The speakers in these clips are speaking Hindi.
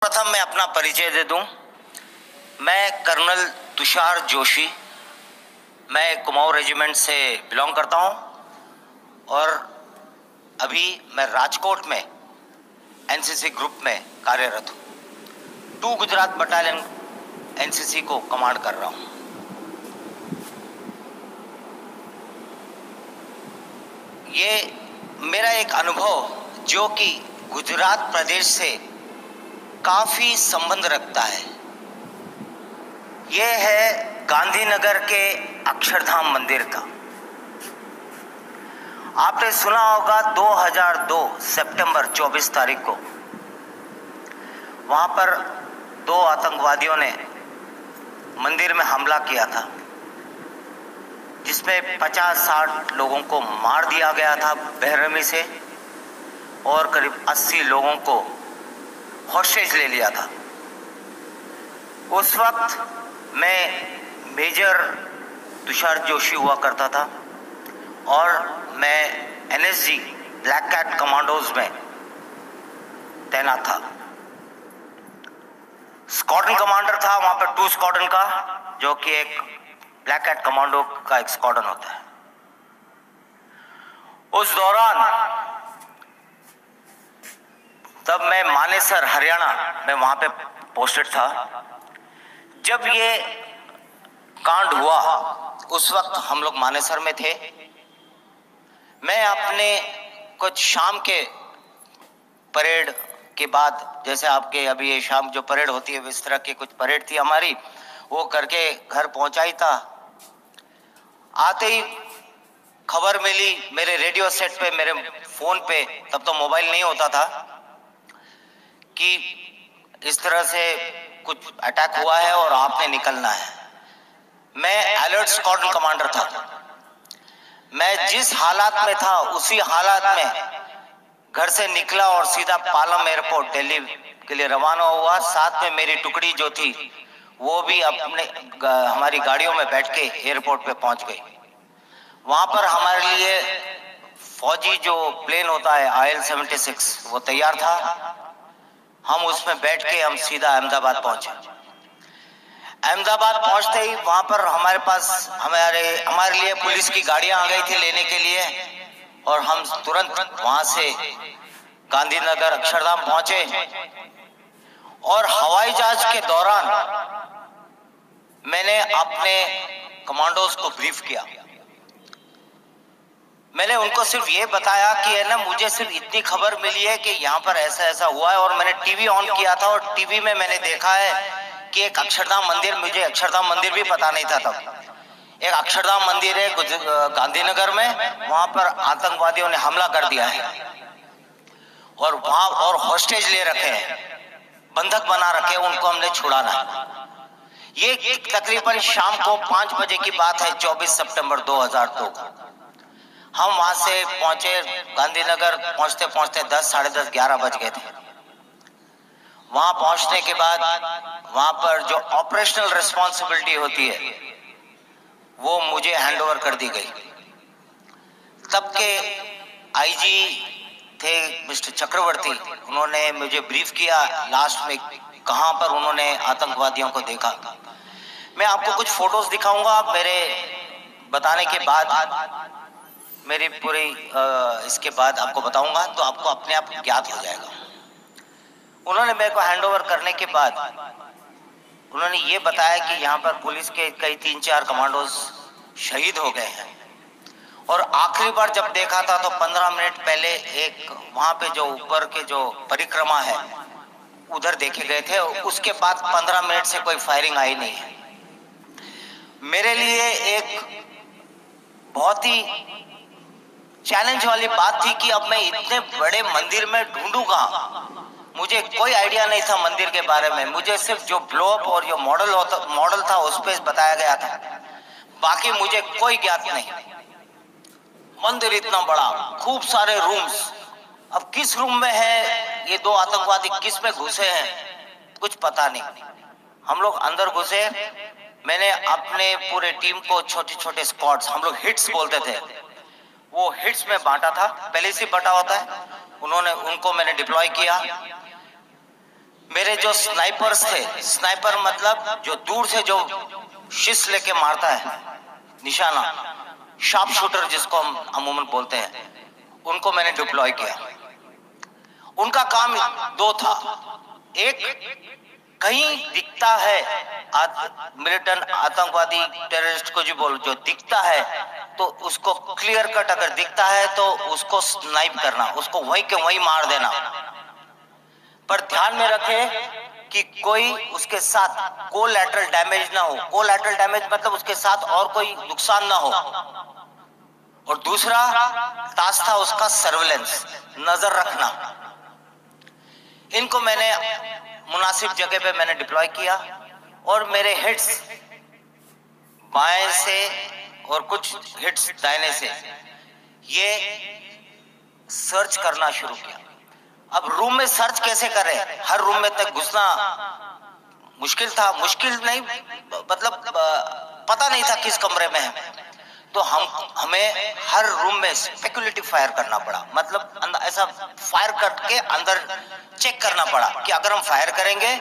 प्रथम मैं अपना परिचय दे दूं। मैं कर्नल तुषार जोशी, मैं कुमाऊं रेजिमेंट से बिलोंग करता हूं और अभी मैं राजकोट में एनसीसी ग्रुप में कार्यरत हूं। 2 गुजरात बटालियन एनसीसी को कमांड कर रहा हूं। ये मेरा एक अनुभव जो कि गुजरात प्रदेश से काफी संबंध रखता है, ये है गांधीनगर के अक्षरधाम मंदिर का। आपने सुना होगा 2002 सितंबर 24 तारीख को वहां पर 2 आतंकवादियों ने मंदिर में हमला किया था, जिसमें 50-60 लोगों को मार दिया गया था बेरहमी से और करीब 80 लोगों को हॉस्टेज ले लिया था। उस वक्त मैं मेजर तुषार जोशी हुआ करता था और मैं एनएसजी ब्लैक कैट कमांडोज में तैनात था। स्क्वाड्रन कमांडर था वहां पर 2 स्क्वाड्रन का, जो कि एक ब्लैक कैट कमांडो का एक स्क्वाड्रन होता है। उस दौरान तब मैं मानेसर हरियाणा में वहां पे पोस्टेड था। जब ये कांड हुआ उस वक्त हम लोग मानेसर में थे। मैं अपने कुछ शाम के परेड के बाद, जैसे आपके अभी ये शाम जो परेड होती है इस तरह की कुछ परेड थी हमारी, वो करके घर पहुंचा ही था। आते ही खबर मिली मेरे रेडियो सेट पे, मेरे फोन पे, तब तो मोबाइल नहीं होता था, कि इस तरह से कुछ अटैक हुआ है और आपने निकलना है। मैं अलर्ट स्क्वाड्रन कमांडर था। मैं जिस हालात में था उसी हालात में घर से निकला और सीधा पालम एयरपोर्ट दिल्ली के लिए रवाना हुआ। साथ में मेरी टुकड़ी जो थी वो भी अपने हमारी गाड़ियों में बैठ के एयरपोर्ट पे पहुंच गई। वहां पर हमारे लिए फौजी जो प्लेन होता है IL-76 वो तैयार था। हम उसमें बैठ के हम सीधा अहमदाबाद पहुंचे। अहमदाबाद पहुंचते ही वहां पर हमारे पास हमारे लिए पुलिस की गाड़ियां आ गई थी लेने के लिए, और हम तुरंत वहां से गांधीनगर अक्षरधाम पहुंचे। और हवाई जहाज के दौरान मैंने अपने कमांडोज को ब्रीफ किया। मैंने उनको सिर्फ ये बताया कि है ना, मुझे सिर्फ इतनी खबर मिली है कि यहाँ पर ऐसा ऐसा हुआ है, और मैंने टीवी ऑन किया था और टीवी में मैंने देखा है कि एक अक्षरधाम मंदिर, मुझे अक्षरधाम मंदिर भी पता नहीं था तब। एक अक्षरधाम मंदिर है गांधीनगर में, वहां पर आतंकवादियों ने हमला कर दिया है और वहां और हॉस्टेज ले रखे हैं, बंधक बना रखे, उनको हमने छुड़ाना है। ये तकरीबन शाम को 5 बजे की बात है, 24 सितंबर 2002 को। हम वहां से पहुंचे गांधीनगर, पहुंचते पहुंचते 10, साढ़े 10, 11 बज गए थे। वहां पहुंचने के बाद वहां पर जो ऑपरेशनल रिस्पॉन्सिबिलिटी होती है वो मुझे हैंडओवर कर दी गई। तब के आईजी थे मिस्टर चक्रवर्ती, उन्होंने मुझे ब्रीफ किया लास्ट में कहां पर उन्होंने आतंकवादियों को देखा। मैं आपको कुछ फोटोज दिखाऊंगा मेरे बताने के बाद, मेरी पूरी इसके बाद आपको बताऊंगा तो आपको अपने आप ज्ञात हो जाएगा। उन्होंने मेरे को हैंडओवर करने के बाद उन्होंने ये बताया कि यहाँ पर पुलिस के कई 3-4 कमांडोज शहीद हो गए हैं, और आखिरी बार जब देखा था तो 15 मिनट पहले एक वहां पे जो ऊपर के जो परिक्रमा है उधर देखे गए थे। उसके बाद 15 मिनट से कोई फायरिंग आई नहीं है। मेरे लिए एक बहुत ही चैलेंज वाली बात थी कि अब मैं इतने बड़े मंदिर में ढूंढूंगा। मुझे कोई आइडिया नहीं था मंदिर के बारे में, मुझे सिर्फ जो ब्लोअप और जो मॉडल था उस पर बताया गया था, बाकी मुझे कोई ज्ञात नहीं। मंदिर इतना बड़ा, खूब सारे रूम्स, अब किस रूम में है ये 2 आतंकवादी, किस में घुसे हैं कुछ पता नहीं। हम लोग अंदर घुसे। मैंने अपने पूरे टीम को छोटे छोटे स्क्वाड्स, हम लोग हिट्स बोलते थे, वो हिट्स में बांटा था, पहले से बटा होता है। उनको मैंने डिप्लॉय किया। मेरे जो स्नाइपर्स थे, स्नाइपर मतलब जो दूर से जो शिश लेके मारता है, निशाना, शार्प शूटर जिसको हम अमूमन बोलते हैं, उनको मैंने डिप्लॉय किया। उनका काम दो था। एक, कहीं दिखता है मिलिटेंट आतंकवादी टेररिस्ट को जो दिखता है तो उसको क्लियर कट, अगर दिखता है तो उसको स्नाइप करना, उसको वहीं के वहीं मार देना। पर ध्यान में रखें कि कोई उसके साथ कोलैटरल डैमेज ना हो। कोलैटरल डैमेज मतलब उसके साथ और कोई नुकसान ना हो। और दूसरा टास्क था उसका सर्विलेंस, नजर रखना। इनको मैंने मुनासिब जगह पे मैंने डिप्लॉय किया और मेरे हिट्स बाएं से और कुछ हिट्स दाहिने से ये सर्च करना शुरू किया। अब रूम में सर्च कैसे करें? हर रूम में तक घुसना मुश्किल था। मुश्किल नहीं मतलब पता नहीं था किस कमरे में है, तो हमें हर रूम में स्पेकुलेटिव फायर करना पड़ा। मतलब ऐसा फायर करके अंदर चेक करना पड़ा कि अगर हम फायर करेंगे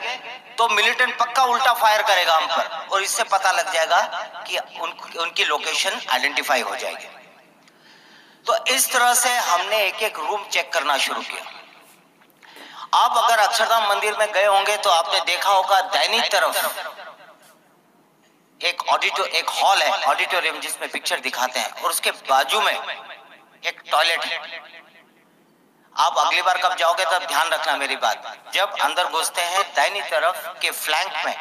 तो मिलिटेंट पक्का उल्टा फायर करेगा हम पर, और इससे पता लग जाएगा कि उनकी लोकेशन आइडेंटिफाई हो जाएगी। तो इस तरह से हमने एक एक रूम चेक करना शुरू किया। आप अगर अक्षरधाम मंदिर में गए होंगे तो आपने देखा होगा दाहिनी तरफ एक हॉल है, ऑडिटोरियम, जिसमें पिक्चर दिखाते हैं, और उसके बाजू में एक टॉयलेट है। आप अगली बार कब जाओगे तब ध्यान रखना मेरी बात। जब अंदर घुसते हैं दाहिनी तरफ के फ्लैंक में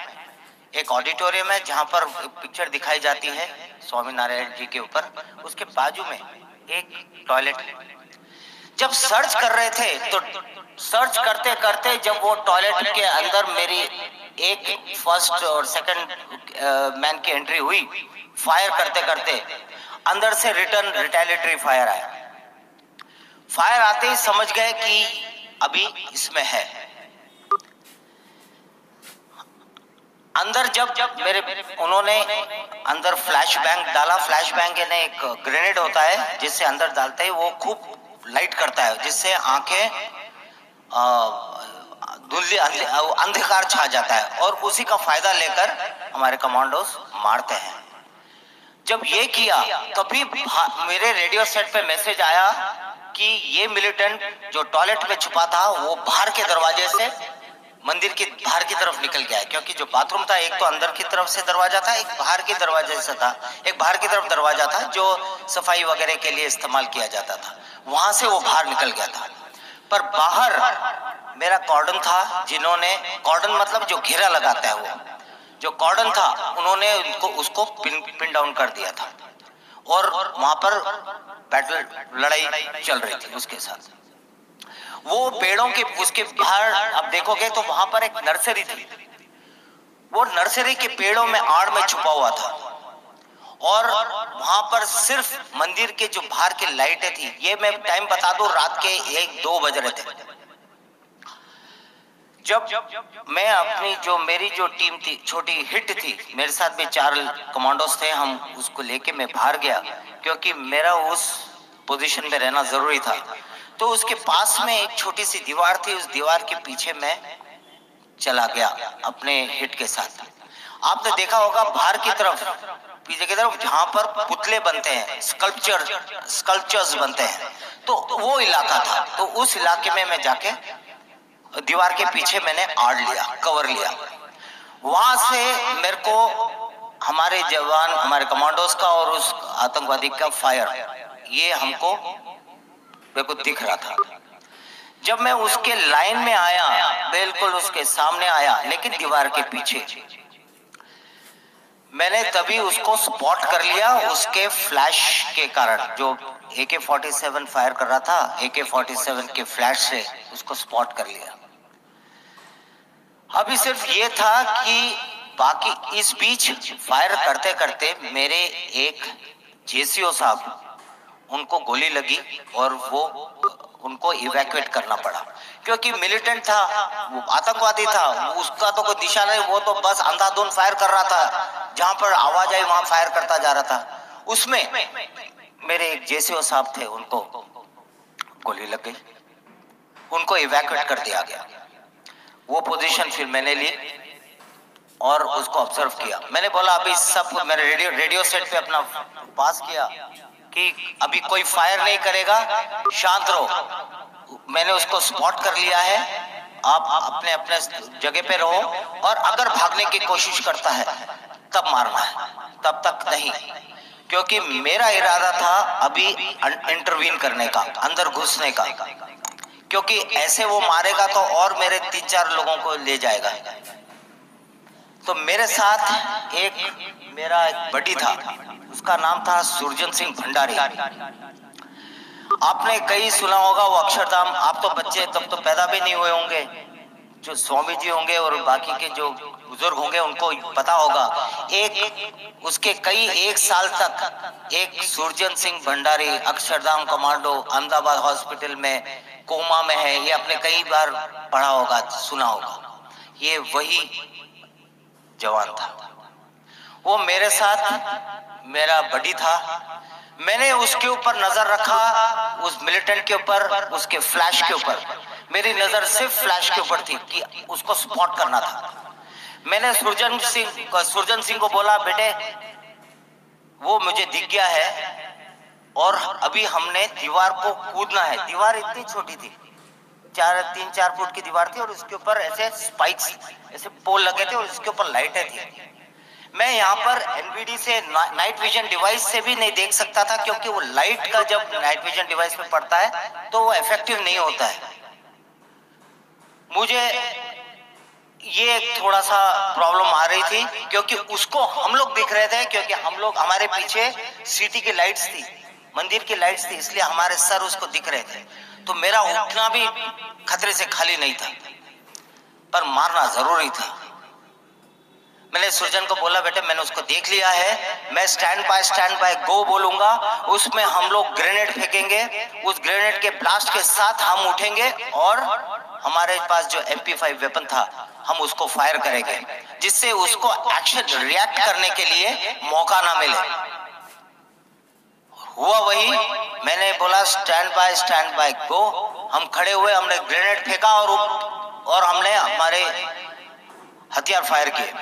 एक ऑडिटोरियम है जहां पर पिक्चर दिखाई जाती है स्वामी नारायण जी के ऊपर, उसके बाजू में एक टॉयलेट है। जब सर्च कर रहे थे तो सर्च करते करते जब वो टॉयलेट के अंदर मेरी एक फर्स्ट और सेकंड मैन की एंट्री हुई, फायर करते करते अंदर से रिटर्न रिटेलिटरी फायर आया। फायर आते ही समझ गए कि अभी इसमें है। अंदर जब मेरे उन्होंने अंदर फ्लैश बैंग डाला। फ्लैश बैंग यानी एक ग्रेनेड होता है जिससे अंदर डालते ही वो खूब लाइट करता है, जिससे आंखें धुंधली अंधकार छा जाता है, और उसी का फायदा लेकर हमारे कमांडोज मारते हैं। जब ये किया तभी मेरे रेडियो सेट पे मैसेज आया कि ये मिलिटेंट जो टॉयलेट में छुपा था वो बाहर के दरवाजे से मंदिर के बाहर की तरफ निकल गया है। क्योंकि जो बाथरूम था एक तो अंदर की तरफ से दरवाजा था, एक बाहर के दरवाजे से था। एक बाहर की तरफ दरवाजा था जो सफाई वगैरह के लिए इस्तेमाल किया जाता था, वहां से वो बाहर निकल गया था। पर बाहर मेरा कॉर्डन था, जिन्होंने कॉर्डन मतलब जो घेरा लगाता है, वो जो कॉर्डन था उन्होंने उसको पिन डाउन कर दिया था, और वहां पर बैटल लड़ाई चल रही थी उसके साथ। वो पेड़ों के उसके बाहर आप देखोगे तो वहां पर एक नर्सरी थी। वो नर्सरी के पेड़ों में आड़ में छुपा हुआ था, और वहां पर सिर्फ मंदिर के जो बाहर की लाइटें थी, ये मैं टाइम बता दूं, रात के 1-2 बज रहे थे। जब मैं अपनी जो मेरी जो टीम थी, छोटी हिट थी, मेरे साथ भी 4 कमांडोज थे, हम उसको लेके मैं बाहर गया क्योंकि मेरा उस पोजीशन में रहना जरूरी था। तो उसके पास में एक छोटी सी दीवार थी, उस दीवार के पीछे मैं चला गया अपने हिट के साथ। आपने देखा होगा बाहर की तरफ, पीछे की तरफ जहां पर पुतले बनते हैं, स्कल्पचर्स बनते हैं, तो वो इलाका था। तो उस इलाके में मैं जाके दीवार के पीछे मैंने आड़ लिया, कवर लिया। वहां से मेरे को हमारे जवान, हमारे कमांडोज का और उस आतंकवादी का फायर, ये हमको मेरे को दिख रहा था। जब मैं उसके लाइन में आया, बिल्कुल उसके सामने आया, लेकिन दीवार के पीछे, मैंने तभी उसको स्पॉट कर लिया उसके फ्लैश के कारण। जो AK-47 फायर कर रहा था, AK-47 के फ्लैश से उसको स्पॉट कर लिया। अभी सिर्फ ये था कि बाकी इस बीच फायर करते करते मेरे एक JCO साहब, उनको गोली लगी और वो उनको इवैक्यूएट करना पड़ा, क्योंकि मिलिटेंट था, वो आतंकवादी था, उसका तो कोई दिशा नहीं, वो तो बस अंधाधुंध फायर कर रहा था, जहां पर आवाज आई वहां फायर करता जा रहा था। उसमें मेरे एक JCO साहब थे, उनको गोली लग गई, उनको इवैक्यूएट कर दिया गया। वो पोजीशन फिर मैंने ली और उसको ऑब्जर्व किया। मैंने बोला अभी सब मैंने रेडियो सेट पे अपना पास किया कि अभी कोई फायर नहीं करेगा, शांत रहो। मैंने उसको स्पॉट कर लिया है, आप अपने अपने जगह पे रहो और अगर भागने की कोशिश करता है तब मारना है, तब तक नहीं, क्योंकि मेरा इरादा था अभी इंटरवीन करने का, अंदर घुसने का, क्योंकि ऐसे वो मारेगा तो और मेरे 3-4 लोगों को ले जाएगा। तो मेरे साथ एक मेरा एक बडी था, उसका नाम था सुरजन सिंह भंडारी। आपने कई सुना होगा वो अक्षरधाम, आप तो बच्चे तब तो पैदा भी नहीं हुए होंगे, जो स्वामी जी होंगे और बाकी के जो बुजुर्ग होंगे उनको पता होगा। एक उसके कई 1 साल तक एक सुरजन सिंह भंडारी अक्षरधाम कमांडो अहमदाबाद हॉस्पिटल में कोमा में है, ये आपने कई बार पढ़ा होगा, सुना होगा। ये वही जवान था, वो मेरे साथ मेरा बडी था। मैंने उसके ऊपर नजर रखा, उस मिलिटेंट के ऊपर, उसके फ्लैश के ऊपर। मेरी नजर सिर्फ फ्लैश के ऊपर थी कि उसको स्पॉट करना था। मैंने सुरजन सिंह को बोला, बेटे वो मुझे दिख गया है और अभी हमने दीवार को कूदना है। दीवार इतनी छोटी थी, 3-4 फुट की दीवार थी और उसके ऊपर ऐसे स्पाइक्स, ऐसे पोल लगे थे और उसके ऊपर लाइटें थी। मैं यहाँ पर एनवीडी से नाइट विजन डिवाइस से भी नहीं देख सकता था, क्योंकि वो लाइट का जब नाइट विजन डिवाइस पे पड़ता है तो वो इफेक्टिव नहीं होता है। मुझे ये थोड़ा सा प्रॉब्लम आ रही थी, क्योंकि उसको हम लोग दिख रहे थे, क्योंकि हम लोग, हमारे पीछे सिटी की लाइट्स थी, मंदिर की लाइट्स थी, इसलिए हमारे सर उसको दिख रहे थे। तो मेरा उठना भी खतरे से खाली नहीं था, पर मारना जरूरी था। मैंने सुरजन को बोला, बेटे मैंने उसको देख लिया है, मैं स्टैंड बाय गो बोलूंगा, उसमें हम लोग ग्रेनेड फेंकेंगे, उस ग्रेनेड के ब्लास्ट के साथ हम उठेंगे और हमारे पास जो MP5 वेपन था हम उसको फायर करेंगे, जिससे उसको एक्शन रिएक्ट करने के लिए मौका ना मिले। हुआ वही, मैंने बोला स्टैंड बाय गो, हम खड़े हुए, हमने ग्रेनेड फेंका और हमने हमारे हथियार फायर किए।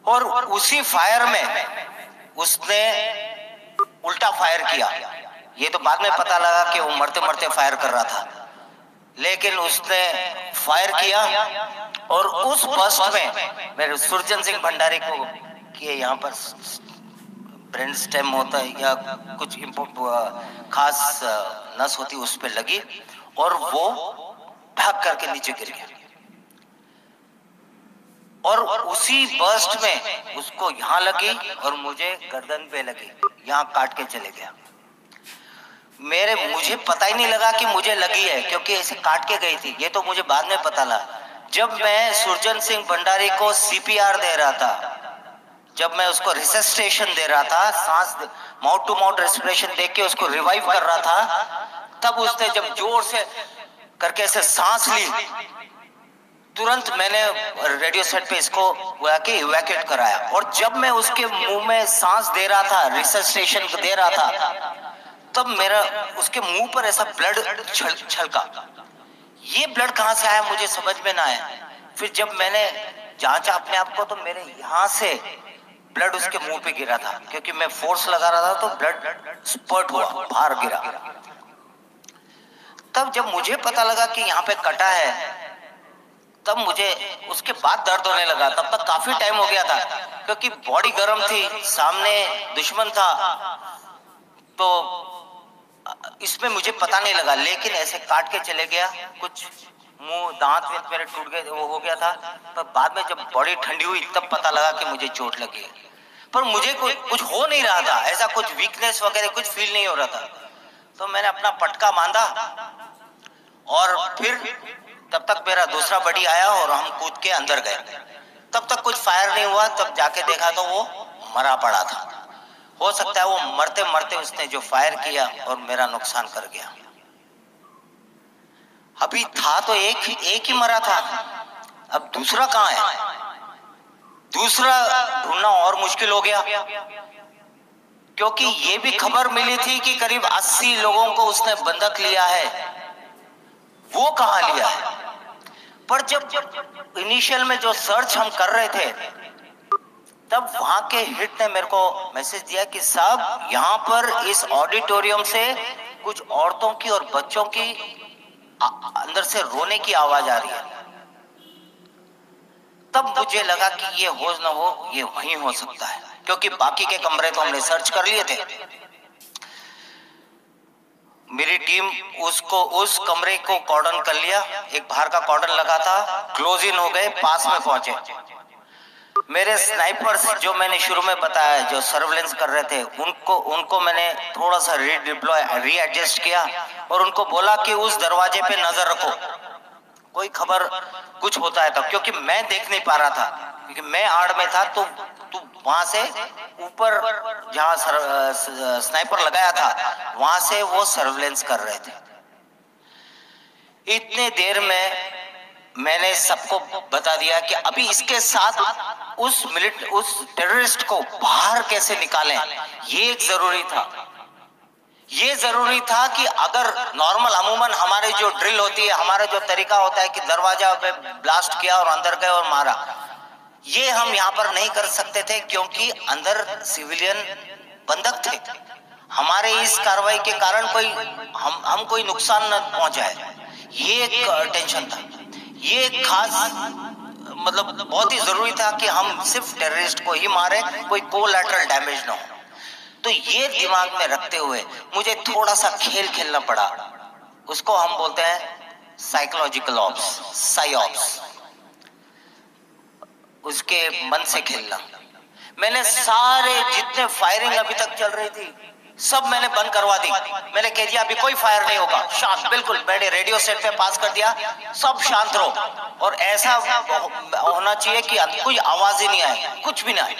और उसी फायर में उसने उल्टा फायर किया। ये तो बाद में पता लगा कि वो मरते मरते फायर कर रहा था, लेकिन उसने फायर किया और उस बस्ट में मेरे सुरजन सिंह भंडारी को कि यहाँ पर ब्रेन स्टेम होता है या कुछ खास नस होती, उस पे लगी और वो भाग करके नीचे गिर गया। और उसी बर्स्ट में उसको यहाँ लगी और मुझे गर्दन पे लगी, यहाँ काट के चले गया। मुझे पता ही नहीं लगा कि मुझे लगी है, क्योंकि ऐसे काट के गई थी। ये तो मुझे बाद में पता लगा जब मैं सुरजन सिंह भंडारी को CPR दे रहा था, जब मैं उसको रिसस्टेशन दे रहा था, सांस माउथ टू माउथ रेस्पिरेशन दे के उसको रिवाइव कर रहा था, तब उसने जब जोर से करके ऐसे सांस ली, तुरंत मैंने रेडियो सेट पे इसको इवैक्यूएट कराया। और जब मैं उसके मुंह में सांस दे रहा था, रिसस्टेशन दे रहा था, तब मेरा उसके मुंह पर ऐसा ब्लड छलका। ये ब्लड कहाँ से आया मुझे समझ में ना आया। फिर जब मैंने जांचा अपने आप को, तो मेरे यहाँ से ब्लड उसके मुंह पे गिरा था, क्योंकि मैं फोर्स लगा रहा था तो ब्लड स्पर्ट हुआ, बाहर गिरा। तब जब मुझे पता लगा कि यहाँ पे कटा है, तब मुझे उसके बाद दर्द होने लगा। तब तक काफी टाइम हो गया था, क्योंकि बॉडी गर्म थी, सामने दुश्मन था, तो इसमें मुझे पता नहीं लगा। लेकिन ऐसे काट के चले गया, कुछ मुंह दांत मेरे टूट गए, वो हो गया था। पर बाद में जब बॉडी ठंडी हुई तब पता लगा कि मुझे चोट लगी है, पर मुझे कुछ हो नहीं रहा था, ऐसा कुछ वीकनेस वगैरह कुछ फील नहीं हो रहा था। तो मैंने अपना पटका बांधा और फिर तब तक मेरा दूसरा बडी आया और हम कूद के अंदर गए। तब तक कुछ फायर नहीं हुआ, तब जाके देखा तो वो मरा पड़ा था। हो सकता है वो मरते मरते उसने जो फायर किया और मेरा नुकसान कर गया। अभी था तो एक ही मरा था, अब दूसरा कहाँ है? दूसरा ढूंढना और मुश्किल हो गया, क्योंकि ये भी खबर मिली थी कि करीब 80 लोगों को उसने बंधक लिया है। वो कहाँ लिया है? पर जब इनिशियल में जो सर्च हम कर रहे थे, तब वहां के हिट ने मेरे को मैसेज दिया कि साहब यहाँ पर इस ऑडिटोरियम से कुछ औरतों की और बच्चों की अंदर से रोने की आवाज आ रही है। तब मुझे लगा कि ये हो न हो, ये वहीं हो सकता है, क्योंकि बाकी के कमरे तो हमने सर्च कर लिए थे। मेरी टीम उस कमरे को कॉर्डन कर लिया, एक बाहर का कॉर्डन लगा था, क्लोज इन हो गए, पास में पहुंचे। मेरे स्नाइपर्स जो मैंने शुरू में बताया, जो सर्वेलेंस कर रहे थे, उनको मैंने थोड़ा सा रीएडजस्ट किया और उनको बोला कि उस दरवाजे पे नजर रखो, कोई खबर कुछ होता है तो, क्योंकि मैं देख नहीं पा रहा था, क्योंकि मैं आड़ में था। तो वहां से ऊपर जहां स्नाइपर लगाया था, वहां से वो सर्वेलेंस कर रहे थे। इतने देर में मैंने सबको बता दिया कि अभी इसके साथ उस टेररिस्ट को बाहर कैसे निकालें, ये एक जरूरी था। ये जरूरी था कि अगर नॉर्मल अमूमन हमारे जो ड्रिल होती है, हमारा जो तरीका होता है कि दरवाजा पे ब्लास्ट किया और अंदर गए और मारा, ये हम यहाँ पर नहीं कर सकते थे, क्योंकि अंदर सिविलियन बंधक थे। हमारे इस कार्रवाई के कारण हम कोई नुकसान न पहुंचाए, ये एक टेंशन था। ये एक खास मतलब बहुत ही जरूरी था कि हम सिर्फ टेररिस्ट को ही मारे, कोई कोलैटरल डैमेज ना हो। तो ये दिमाग में रखते हुए मुझे थोड़ा सा खेल खेलना पड़ा। उसको हम बोलते हैं साइकोलॉजिकल ऑप्स, साइऑप्स, उसके मन से खेलना। मैंने सारे जितने फायरिंग अभी तक चल रही थी सब मैंने बंद करवा दी। मैंने कह दिया अभी कोई फायर नहीं होगा, शांत बिल्कुल। मैंने रेडियो सेट पे पास कर दिया, सब शांत रहो, और ऐसा होना चाहिए कि कोई आवाज ही नहीं आए, कुछ भी ना आए।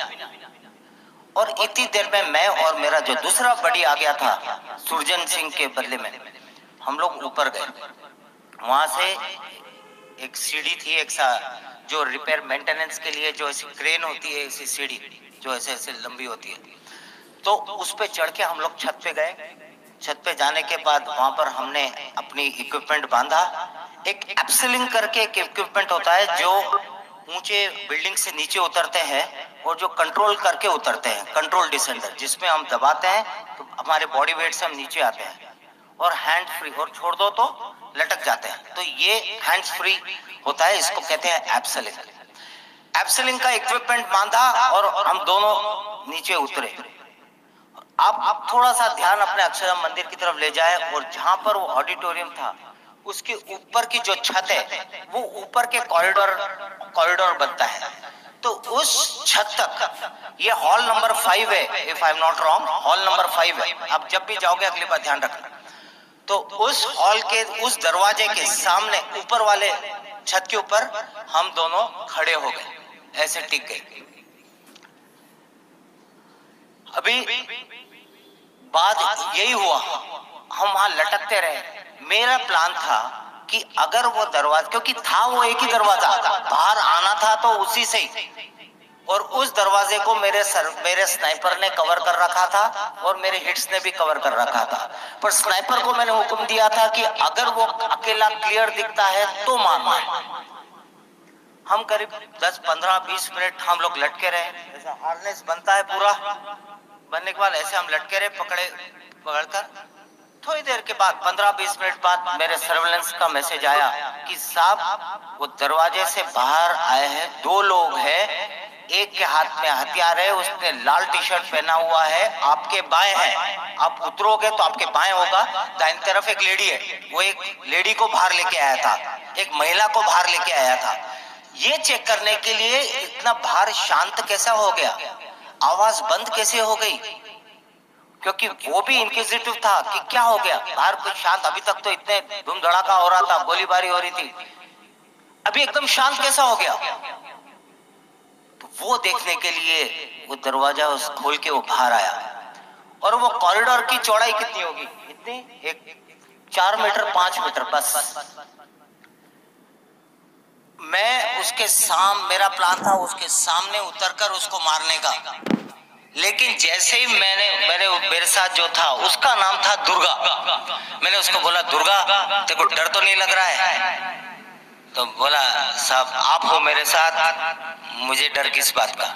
और इतनी देर में मैं और मेरा जो दूसरा बड़ी आ गया था सुरजन सिंह के बदले में, हम लोग ऊपर गए। वहां से एक सीढ़ी थी, एक जो रिपेयर मेंटेनेंस के लिए जो ऐसी क्रेन होती है, ऐसी सीढ़ी जो ऐसे ऐसे लंबी होती है, तो उस पे चढ़ के हम लोग छत पे गए। छत पे जाने के बाद वहां पर हमने अपनी इक्विपमेंट बांधा। एक एप्सिलिंग करके एक इक्विपमेंट होता है जो ऊंचे बिल्डिंग से नीचे उतरते हैं और जो कंट्रोल करके उतरते हैं, कंट्रोल डिसेंडर, जिसमें हम दबाते हैं तो हमारे बॉडी वेट से हम नीचे आते हैं, और हैंड फ्री, और छोड़ दो तो लटक जाते हैं। तो ये हैंड फ्री होता है, इसको कहते हैं एप्सिलिंग। एप्सिलिंग का इक्विपमेंट बांधा और हम दोनों नीचे उतरे। आप थोड़ा सा ध्यान अपने अक्षरधाम मंदिर की तरफ ले जाए, और जहां पर वो ऑडिटोरियम था उसके ऊपर की जो छत है, वो ऊपर के कॉरिडोर बनता है। तो उस छत तक, ये हॉल नंबर 5 है, if I am not wrong, hall number 5 है। आप जब भी जाओगे अगली बार ध्यान रखना। तो उस हॉल के उस दरवाजे के सामने ऊपर वाले छत के ऊपर हम दोनों खड़े हो गए, ऐसे टिक गए। अभी बात यही हुआ, हम वहां लटकते रहे। मेरा प्लान था कि अगर वो दरवाजा, क्योंकि था वो एक ही दरवाजा, बाहर आना था तो उसी से ही, और उस दरवाजे को मेरे स्नाइपर ने कवर कर रखा था और मेरे हिट्स ने भी कवर कर रखा था। पर स्नाइपर को मैंने हुक्म दिया था कि अगर वो अकेला क्लियर दिखता है तो मारना है। हम करीब 10, 15, 20 मिनट हम लोग लटके रहे। जैसा हार्नेस बनता है पूरा, बनने के बाद ऐसे हम लटके रहे पकड़कर। थोड़ी देर के बाद 15-20 मिनट बाद मेरे सर्वेलेंस का मैसेज आया कि साहब वो दरवाजे से बाहर आए हैं, 2 लोग हैं, एक के हाथ में हथियार है, उसने लाल टी शर्ट पहना हुआ है, आपके बाएं है। आप उतरोगे तो आपके बाएं होगा, दाहिनी तरफ एक लेडी है, वो एक लेडी को बाहर लेके आया था, एक महिला को बाहर लेके आया था। ये चेक करने के लिए इतना बाहर शांत कैसा हो गया, आवाज बंद कैसे हो गई, क्योंकि वो भी इंक्विजिटिव था कि क्या हो गया बाहर कुछ शांत। अभी तक तो इतने धूम धड़ाका हो रहा था, गोलीबारी हो रही थी, अभी एकदम शांत कैसा हो गया। तो वो देखने के लिए वो दरवाजा खोल के वो बाहर आया। और वो कॉरिडोर की चौड़ाई कितनी होगी, इतनी, एक 4 मीटर 5 मीटर बस। मैं उसके मेरा प्लान था उसके सामने उतरकर उसको मारने का। लेकिन जैसे ही मेरे साथ जो था उसका नाम था दुर्गा। मैंने उसको बोला, दुर्गा तेरे को डर तो नहीं लग रहा है? तो बोला साहब आप हो मेरे साथ, मुझे डर किस बात का।